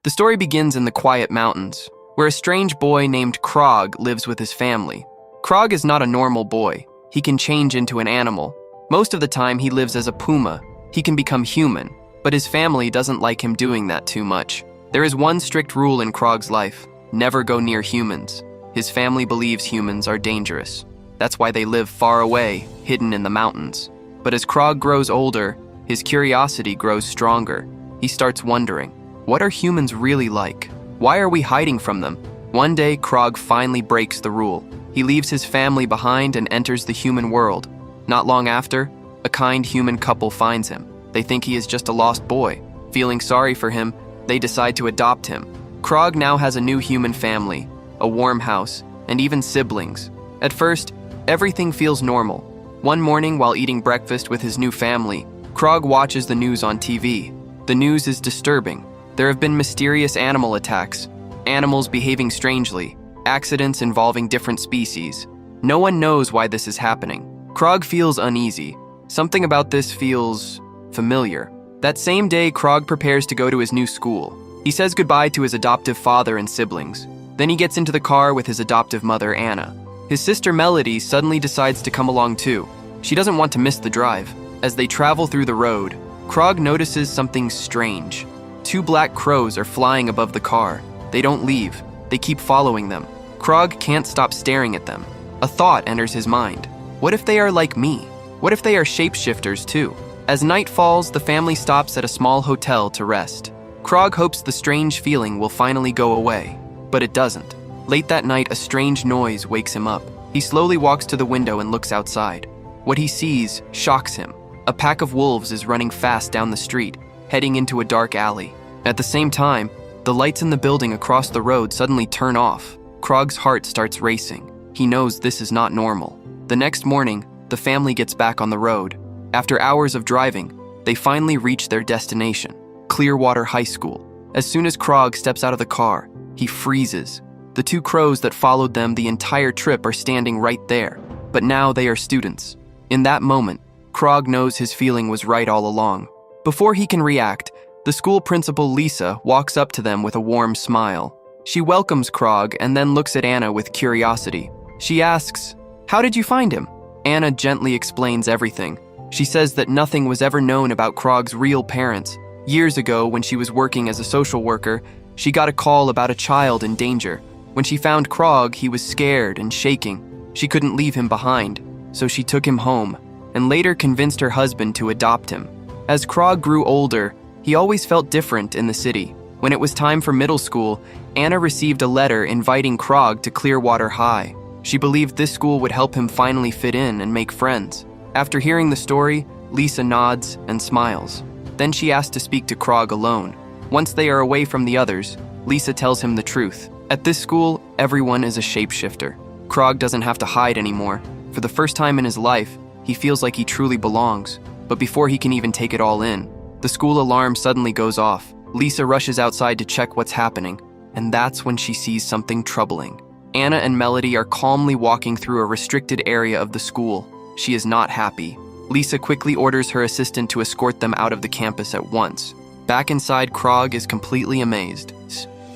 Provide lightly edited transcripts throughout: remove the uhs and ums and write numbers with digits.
The story begins in the quiet mountains, where a strange boy named Krog lives with his family. Krog is not a normal boy. He can change into an animal. Most of the time, he lives as a puma. He can become human, but his family doesn't like him doing that too much. There is one strict rule in Krog's life: never go near humans. His family believes humans are dangerous. That's why they live far away, hidden in the mountains. But as Krog grows older, his curiosity grows stronger. He starts wondering, what are humans really like? Why are we hiding from them? One day, Krog finally breaks the rule. He leaves his family behind and enters the human world. Not long after, a kind human couple finds him. They think he is just a lost boy. Feeling sorry for him, they decide to adopt him. Krog now has a new human family, a warm house, and even siblings. At first, everything feels normal. One morning, while eating breakfast with his new family, Krog watches the news on TV. The news is disturbing. There have been mysterious animal attacks, animals behaving strangely, accidents involving different species. No one knows why this is happening. Krog feels uneasy. Something about this feels familiar. That same day, Krog prepares to go to his new school. He says goodbye to his adoptive father and siblings. Then he gets into the car with his adoptive mother, Anna. His sister Melody suddenly decides to come along too. She doesn't want to miss the drive. As they travel through the road, Krog notices something strange. 2 black crows are flying above the car. They don't leave. They keep following them. Krog can't stop staring at them. A thought enters his mind. What if they are like me? What if they are shapeshifters too? As night falls, the family stops at a small hotel to rest. Krog hopes the strange feeling will finally go away, but it doesn't. Late that night, a strange noise wakes him up. He slowly walks to the window and looks outside. What he sees shocks him. A pack of wolves is running fast down the street, heading into a dark alley. At the same time, the lights in the building across the road suddenly turn off. Krog's heart starts racing. He knows this is not normal. The next morning, the family gets back on the road. After hours of driving, they finally reach their destination, Clearwater High School. As soon as Krog steps out of the car, he freezes. The 2 crows that followed them the entire trip are standing right there, but now they are students. In that moment, Krog knows his feeling was right all along. Before he can react, the school principal, Lisa, walks up to them with a warm smile. She welcomes Krog and then looks at Anna with curiosity. She asks, "How did you find him?" Anna gently explains everything. She says that nothing was ever known about Krog's real parents. Years ago, when she was working as a social worker, she got a call about a child in danger. When she found Krog, he was scared and shaking. She couldn't leave him behind, so she took him home and later convinced her husband to adopt him. As Krog grew older, he always felt different in the city. When it was time for middle school, Anna received a letter inviting Krog to Clearwater High. She believed this school would help him finally fit in and make friends. After hearing the story, Lisa nods and smiles. Then she asks to speak to Krog alone. Once they are away from the others, Lisa tells him the truth. At this school, everyone is a shapeshifter. Krog doesn't have to hide anymore. For the first time in his life, he feels like he truly belongs. But before he can even take it all in, the school alarm suddenly goes off. Lisa rushes outside to check what's happening, and that's when she sees something troubling. Anna and Melody are calmly walking through a restricted area of the school. She is not happy. Lisa quickly orders her assistant to escort them out of the campus at once. Back inside, Krog is completely amazed.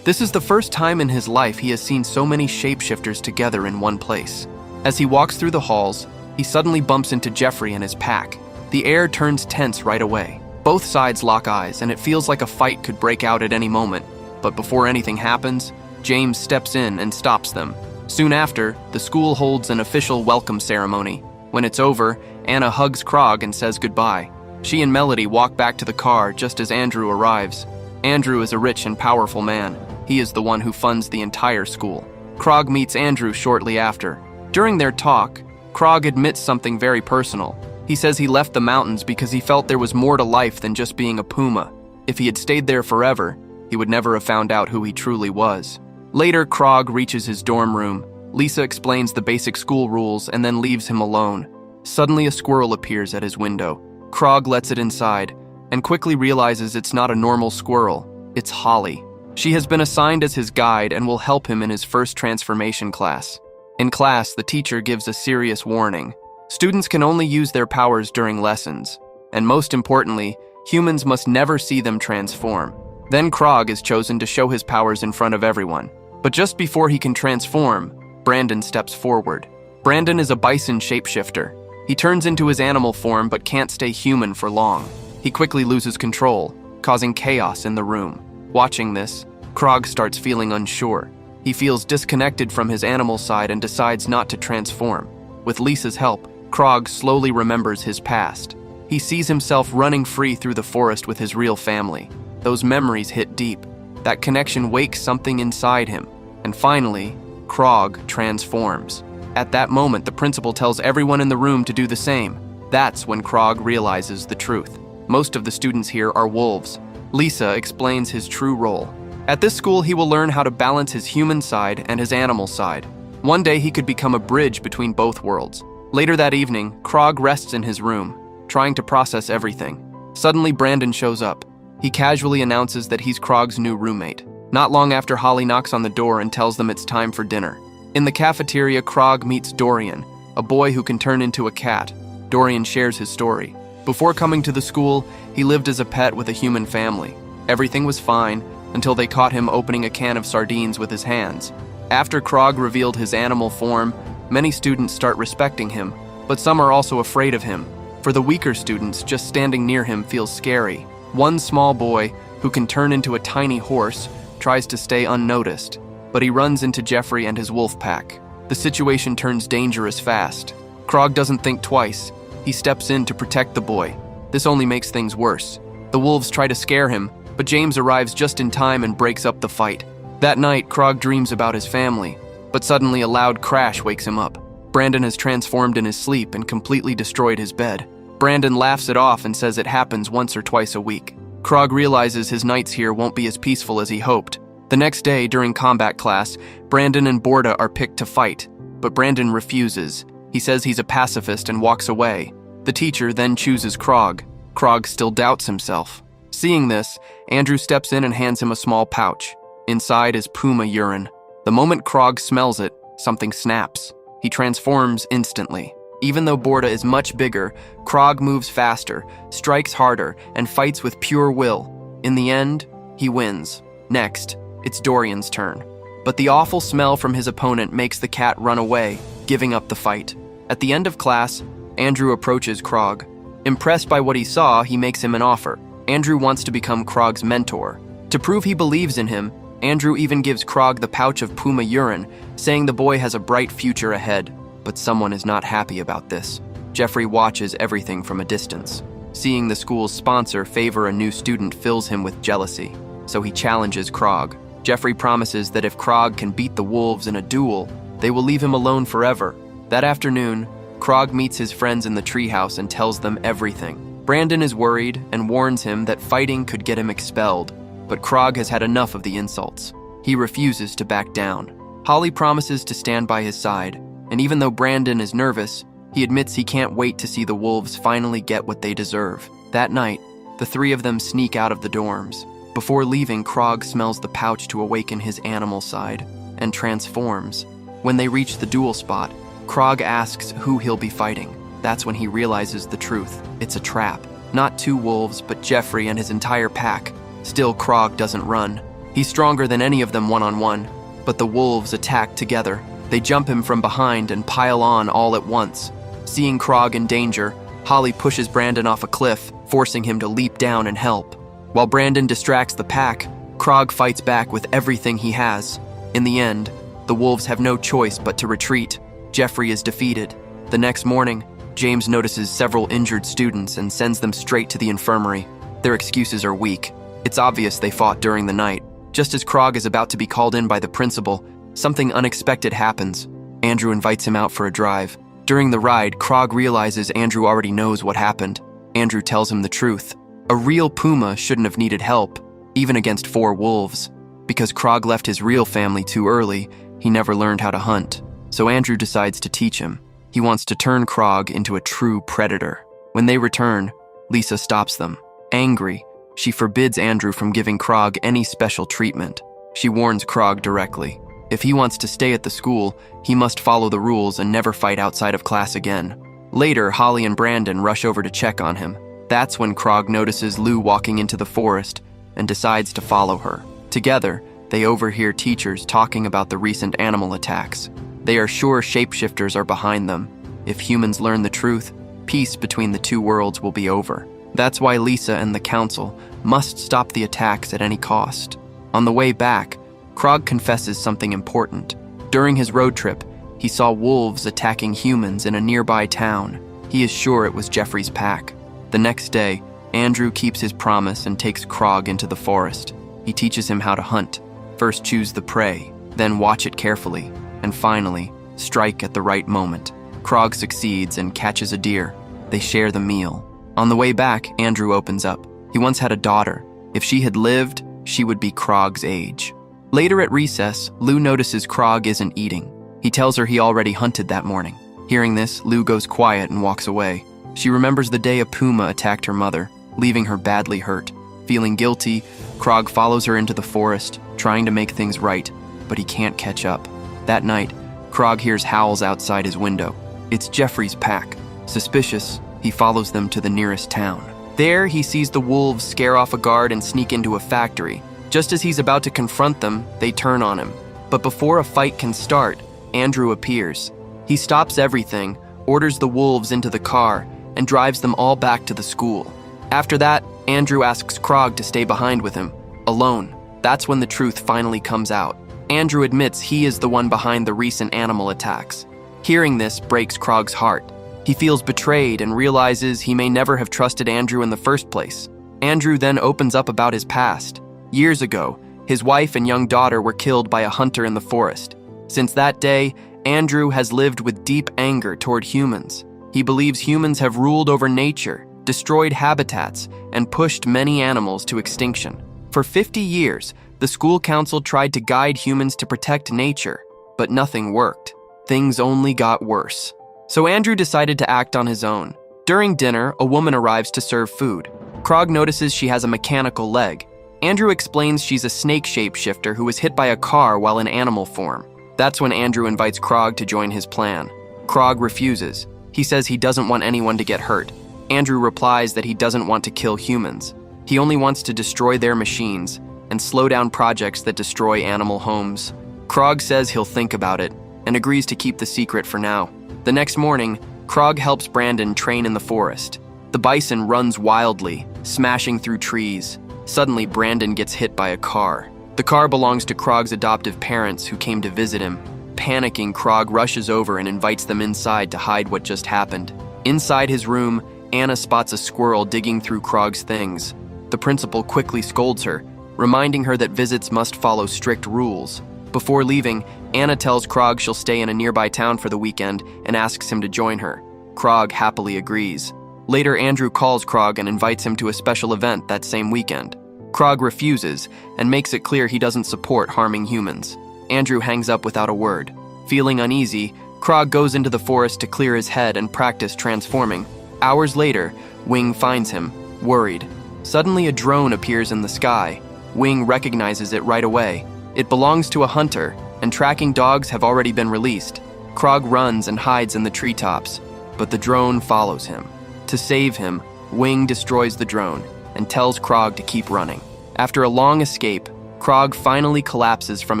This is the first time in his life he has seen so many shapeshifters together in one place. As he walks through the halls, he suddenly bumps into Jeffrey and his pack. The air turns tense right away. Both sides lock eyes, and it feels like a fight could break out at any moment. But before anything happens, James steps in and stops them. Soon after, the school holds an official welcome ceremony. When it's over, Anna hugs Krog and says goodbye. She and Melody walk back to the car just as Andrew arrives. Andrew is a rich and powerful man. He is the one who funds the entire school. Krog meets Andrew shortly after. During their talk, Krog admits something very personal. He says he left the mountains because he felt there was more to life than just being a puma. If he had stayed there forever, he would never have found out who he truly was. Later, Krog reaches his dorm room. Lisa explains the basic school rules and then leaves him alone. Suddenly, a squirrel appears at his window. Krog lets it inside and quickly realizes it's not a normal squirrel. It's Holly. She has been assigned as his guide and will help him in his first transformation class. In class, the teacher gives a serious warning. Students can only use their powers during lessons, and most importantly, humans must never see them transform. Then Krog is chosen to show his powers in front of everyone. But just before he can transform, Brandon steps forward. Brandon is a bison shapeshifter. He turns into his animal form but can't stay human for long. He quickly loses control, causing chaos in the room. Watching this, Krog starts feeling unsure. He feels disconnected from his animal side and decides not to transform. With Lisa's help, Krog slowly remembers his past. He sees himself running free through the forest with his real family. Those memories hit deep. That connection wakes something inside him. And finally, Krog transforms. At that moment, the principal tells everyone in the room to do the same. That's when Krog realizes the truth. Most of the students here are wolves. Lisa explains his true role. At this school, he will learn how to balance his human side and his animal side. One day, he could become a bridge between both worlds. Later that evening, Krog rests in his room, trying to process everything. Suddenly, Brandon shows up. He casually announces that he's Krog's new roommate. Not long after, Holly knocks on the door and tells them it's time for dinner. In the cafeteria, Krog meets Dorian, a boy who can turn into a cat. Dorian shares his story. Before coming to the school, he lived as a pet with a human family. Everything was fine until they caught him opening a can of sardines with his hands. After Krog revealed his animal form, many students start respecting him, but some are also afraid of him. For the weaker students, just standing near him feels scary. One small boy, who can turn into a tiny horse, tries to stay unnoticed, but he runs into Jeffrey and his wolf pack. The situation turns dangerous fast. Krog doesn't think twice. He steps in to protect the boy. This only makes things worse. The wolves try to scare him, but James arrives just in time and breaks up the fight. That night, Krog dreams about his family, but suddenly a loud crash wakes him up. Brandon has transformed in his sleep and completely destroyed his bed. Brandon laughs it off and says it happens once or twice a week. Krog realizes his nights here won't be as peaceful as he hoped. The next day, during combat class, Brandon and Borda are picked to fight, but Brandon refuses. He says he's a pacifist and walks away. The teacher then chooses Krog. Krog still doubts himself. Seeing this, Andrew steps in and hands him a small pouch. Inside is PUMA urine. The moment Krog smells it, something snaps. He transforms instantly. Even though Borda is much bigger, Krog moves faster, strikes harder, and fights with pure will. In the end, he wins. Next, it's Dorian's turn. But the awful smell from his opponent makes the cat run away, giving up the fight. At the end of class, Andrew approaches Krog. Impressed by what he saw, he makes him an offer. Andrew wants to become Krog's mentor. To prove he believes in him, Andrew even gives Krog the pouch of PUMA urine, saying the boy has a bright future ahead. But someone is not happy about this. Jeffrey watches everything from a distance. Seeing the school's sponsor favor a new student fills him with jealousy, so he challenges Krog. Jeffrey promises that if Krog can beat the wolves in a duel, they will leave him alone forever. That afternoon, Krog meets his friends in the treehouse and tells them everything. Brandon is worried and warns him that fighting could get him expelled, but Krog has had enough of the insults. He refuses to back down. Holly promises to stand by his side, and even though Brandon is nervous, he admits he can't wait to see the wolves finally get what they deserve. That night, the three of them sneak out of the dorms. Before leaving, Krog smells the pouch to awaken his animal side, and transforms. When they reach the duel spot, Krog asks who he'll be fighting. That's when he realizes the truth. It's a trap. Not two wolves, but Jeffrey and his entire pack. Still, Krog doesn't run. He's stronger than any of them one-on-one, but the wolves attack together. They jump him from behind and pile on all at once. Seeing Krog in danger, Holly pushes Brandon off a cliff, forcing him to leap down and help. While Brandon distracts the pack, Krog fights back with everything he has. In the end, the wolves have no choice but to retreat. Jeffrey is defeated. The next morning, James notices several injured students and sends them straight to the infirmary. Their excuses are weak. It's obvious they fought during the night. Just as Krog is about to be called in by the principal, something unexpected happens. Andrew invites him out for a drive. During the ride, Krog realizes Andrew already knows what happened. Andrew tells him the truth. A real puma shouldn't have needed help, even against 4 wolves. Because Krog left his real family too early, he never learned how to hunt. So Andrew decides to teach him. He wants to turn Krog into a true predator. When they return, Lisa stops them. Angry, she forbids Andrew from giving Krog any special treatment. She warns Krog directly. If he wants to stay at the school, he must follow the rules and never fight outside of class again. Later, Holly and Brandon rush over to check on him. That's when Krog notices Lou walking into the forest. and decides to follow her. Together, they overhear teachers talking about the recent animal attacks. They are sure shapeshifters are behind them. If humans learn the truth, peace between the two worlds will be over. That's why Lisa and the council must stop the attacks at any cost. On the way back, Krog confesses something important. During his road trip, he saw wolves attacking humans in a nearby town. He is sure it was Jeffrey's pack. The next day, Andrew keeps his promise and takes Krog into the forest. He teaches him how to hunt. First choose the prey, then watch it carefully, and finally, strike at the right moment. Krog succeeds and catches a deer. They share the meal. On the way back, Andrew opens up. He once had a daughter. If she had lived, she would be Krog's age. Later at recess, Lou notices Krog isn't eating. He tells her he already hunted that morning. Hearing this, Lou goes quiet and walks away. She remembers the day a puma attacked her mother, leaving her badly hurt. Feeling guilty, Krog follows her into the forest, trying to make things right, but he can't catch up. That night, Krog hears howls outside his window. It's Jeffrey's pack. Suspicious, he follows them to the nearest town. There, he sees the wolves scare off a guard and sneak into a factory. Just as he's about to confront them, they turn on him. But before a fight can start, Andrew appears. He stops everything, orders the wolves into the car, and drives them all back to the school. After that, Andrew asks Krog to stay behind with him, alone. That's when the truth finally comes out. Andrew admits he is the one behind the recent animal attacks. Hearing this breaks Krog's heart. He feels betrayed and realizes he may never have trusted Andrew in the first place. Andrew then opens up about his past. Years ago, his wife and young daughter were killed by a hunter in the forest. Since that day, Andrew has lived with deep anger toward humans. He believes humans have ruled over nature, destroyed habitats, and pushed many animals to extinction. For 50 years, the school council tried to guide humans to protect nature, but nothing worked. Things only got worse. So Andrew decided to act on his own. During dinner, a woman arrives to serve food. Krog notices she has a mechanical leg. Andrew explains she's a snake shapeshifter who was hit by a car while in animal form. That's when Andrew invites Krog to join his plan. Krog refuses. He says he doesn't want anyone to get hurt. Andrew replies that he doesn't want to kill humans. He only wants to destroy their machines and slow down projects that destroy animal homes. Krog says he'll think about it and agrees to keep the secret for now. The next morning, Krog helps Brandon train in the forest. The bison runs wildly, smashing through trees. Suddenly, Brandon gets hit by a car. The car belongs to Krog's adoptive parents who came to visit him. Panicking, Krog rushes over and invites them inside to hide what just happened. Inside his room, Anna spots a squirrel digging through Krog's things. The principal quickly scolds her, reminding her that visits must follow strict rules. Before leaving, Anna tells Krog she'll stay in a nearby town for the weekend and asks him to join her. Krog happily agrees. Later, Andrew calls Krog and invites him to a special event that same weekend. Krog refuses and makes it clear he doesn't support harming humans. Andrew hangs up without a word. Feeling uneasy, Krog goes into the forest to clear his head and practice transforming. Hours later, Wing finds him, worried. Suddenly, a drone appears in the sky. Wing recognizes it right away. It belongs to a hunter, and tracking dogs have already been released. Krog runs and hides in the treetops, but the drone follows him. To save him, Wing destroys the drone and tells Krog to keep running. After a long escape, Krog finally collapses from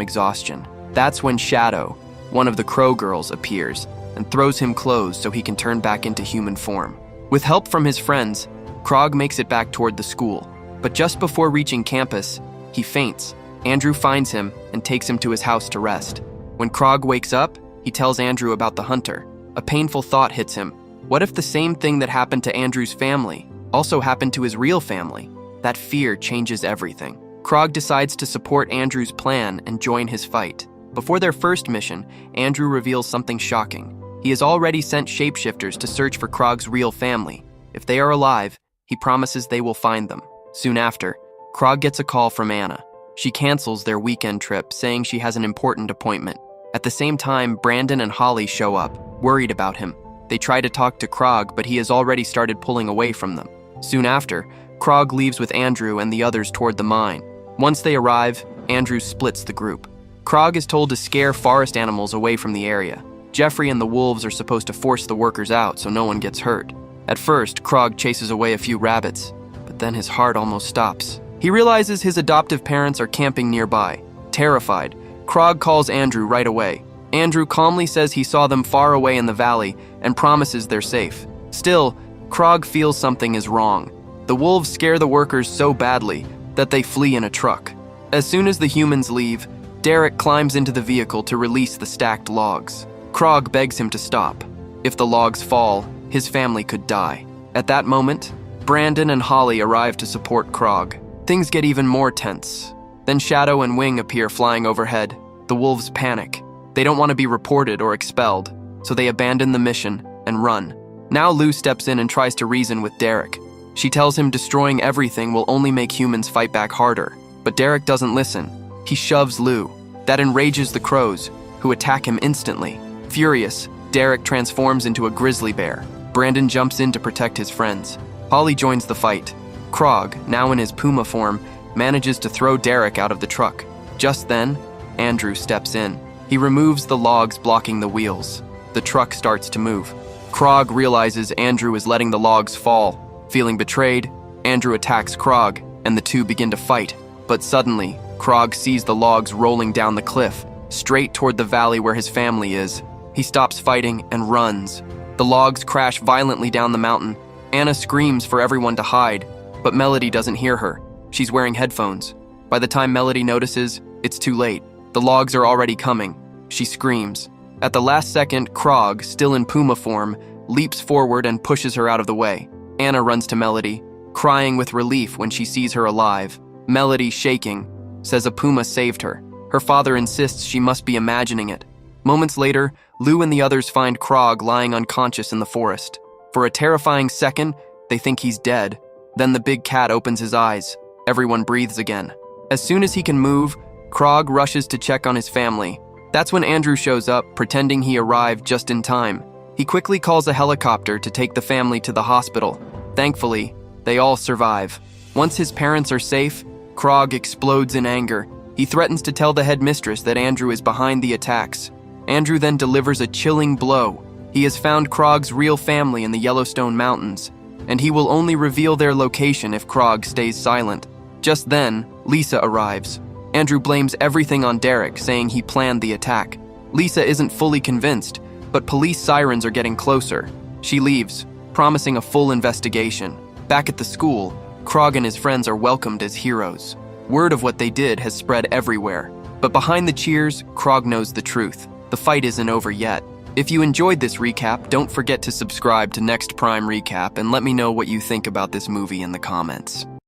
exhaustion. That's when Shadow, one of the Crow girls, appears and throws him clothes so he can turn back into human form. With help from his friends, Krog makes it back toward the school, but just before reaching campus, he faints. Andrew finds him and takes him to his house to rest. When Krog wakes up, he tells Andrew about the hunter. A painful thought hits him. What if the same thing that happened to Andrew's family also happened to his real family? That fear changes everything. Krog decides to support Andrew's plan and join his fight. Before their first mission, Andrew reveals something shocking. He has already sent shapeshifters to search for Krog's real family. If they are alive, he promises they will find them. Soon after, Krog gets a call from Anna. She cancels their weekend trip, saying she has an important appointment. At the same time, Brandon and Holly show up, worried about him. They try to talk to Krog, but he has already started pulling away from them. Soon after, Krog leaves with Andrew and the others toward the mine. Once they arrive, Andrew splits the group. Krog is told to scare forest animals away from the area. Jeffrey and the wolves are supposed to force the workers out so no one gets hurt. At first, Krog chases away a few rabbits, but then his heart almost stops. He He realizes his adoptive parents are camping nearby. Terrified, Krog calls Andrew right away. Andrew calmly says he saw them far away in the valley and promises they're safe. Still, Krog feels something is wrong. The wolves scare the workers so badly that they flee in a truck. As soon as the humans leave, Derek climbs into the vehicle to release the stacked logs. Krog begs him to stop. If the logs fall, his family could die. At that moment, Brandon and Holly arrive to support Krog. Things get even more tense. Then Shadow and Wing appear flying overhead. The wolves panic. They don't want to be reported or expelled, so they abandon the mission and run. Now Lou steps in and tries to reason with Derek. She tells him destroying everything will only make humans fight back harder. But Derek doesn't listen. He shoves Lou. That enrages the crows, who attack him instantly. Furious, Derek transforms into a grizzly bear. Brandon jumps in to protect his friends. Holly joins the fight. Krog, now in his PUMA form, manages to throw Derek out of the truck. Just then, Andrew steps in. He removes the logs blocking the wheels. The truck starts to move. Krog realizes Andrew is letting the logs fall. Feeling betrayed, Andrew attacks Krog, and the two begin to fight. But suddenly, Krog sees the logs rolling down the cliff, straight toward the valley where his family is. He stops fighting and runs. The logs crash violently down the mountain. Anna screams for everyone to hide, but Melody doesn't hear her. She's wearing headphones. By the time Melody notices, it's too late. The logs are already coming. She screams. At the last second, Krog, still in PUMA form, leaps forward and pushes her out of the way. Anna runs to Melody, crying with relief when she sees her alive. Melody, shaking, says a PUMA saved her. Her father insists she must be imagining it. Moments later, Lou and the others find Krog lying unconscious in the forest. For a terrifying second, they think he's dead. Then the big cat opens his eyes. Everyone breathes again. As soon as he can move, Krog rushes to check on his family. That's when Andrew shows up, pretending he arrived just in time. He quickly calls a helicopter to take the family to the hospital. Thankfully, they all survive. Once his parents are safe, Krog explodes in anger. He threatens to tell the headmistress that Andrew is behind the attacks. Andrew then delivers a chilling blow. He has found Krog's real family in the Yellowstone Mountains, and he will only reveal their location if Krog stays silent. Just then, Lisa arrives. Andrew blames everything on Derek, saying he planned the attack. Lisa isn't fully convinced, but police sirens are getting closer. She leaves, promising a full investigation. Back at the school, Krog and his friends are welcomed as heroes. Word of what they did has spread everywhere. But behind the cheers, Krog knows the truth. The fight isn't over yet. If you enjoyed this recap, don't forget to subscribe to Next Prime Recap and let me know what you think about this movie in the comments.